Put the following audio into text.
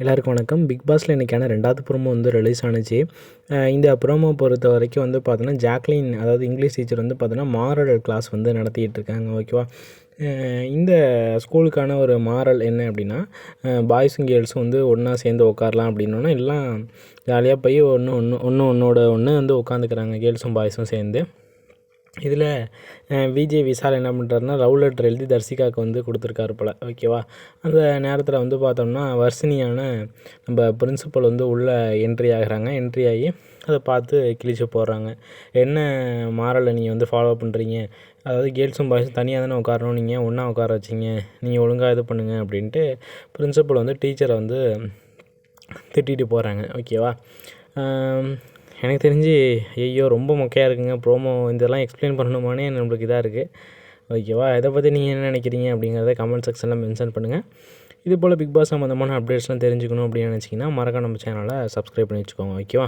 எல்லாருக்கும் வணக்கம். பிக் பாஸில் இன்றைக்கான 2வது ப்ரோமோ வந்து ரிலீஸ் ஆணுச்சு. இந்த ப்ரோமோ பொறுத்த வரைக்கும் வந்து பார்த்தோன்னா, ஜாக்லின் அதாவது இங்கிலீஷ் டீச்சர் வந்து பார்த்தோன்னா, மாரல் கிளாஸ் வந்து நடத்திட்டு இருக்காங்க. ஓகேவா? இந்த ஸ்கூலுக்கான ஒரு மாரல் என்ன அப்படின்னா, பாய்ஸும் கேர்ள்ஸும் வந்து ஒன்றா சேர்ந்து உட்காரலாம் அப்படின்னோன்னா, எல்லாம் ஜாலியாக போய் ஒன்றோட ஒன்று வந்து உட்காந்துக்கிறாங்க, கேர்ள்ஸும் பாய்ஸும் சேர்ந்து. இதில் விஜே விஷால் என்ன பண்ணுறாருன்னா, லவ் லெட்டர் எழுதி தர்சிகாவுக்கு வந்து கொடுத்துருக்காரு போல். ஓகேவா? அந்த நேரத்தில் வந்து பார்த்தோம்னா, வர்ஷினியான நம்ம பிரின்சிபல் வந்து உள்ளே என்ட்ரி ஆகுறாங்க. என்ட்ரி ஆகி அதை பார்த்து கிழிச்சு போடுறாங்க. என்ன மாரலை நீங்கள் வந்து ஃபாலோ பண்ணுறீங்க? அதாவது கேர்ள்ஸும் பாய்ஸும் தனியாக தானே உட்காரணும், நீங்கள் ஒன்றா உட்கார வச்சிங்க, நீங்கள் ஒழுங்காக இது பண்ணுங்கள் அப்படின்ட்டு பிரின்சிபல் வந்து டீச்சரை வந்து திட்டிட்டு போகிறாங்க. ஓகேவா? எனக்கு தெரிஞ்சு ஐயோ ரொம்ப மொக்கையாக இருக்குங்க ப்ரோமோ. இதெல்லாம் எக்ஸ்பிளைன் பண்ணணுமானே நம்மளுக்கு இதாக இருக்குது. ஓகேவா? இதை பற்றி நீங்கள் என்ன நினைக்கிறீங்க அப்படிங்கிறத கமெண்ட் செக்ஷனில் மென்ஷன் பண்ணுங்கள். இது போல் பிக் பாஸ் சம்மந்தமான அப்டேட்ஸ்லாம் தெரிஞ்சுக்கணும் அப்படின்னு நினச்சிங்கன்னா மறக்காம நம்ம சேனலை சப்ஸ்கிரைப் பண்ணி வச்சுக்கோங்க. ஓகேவா?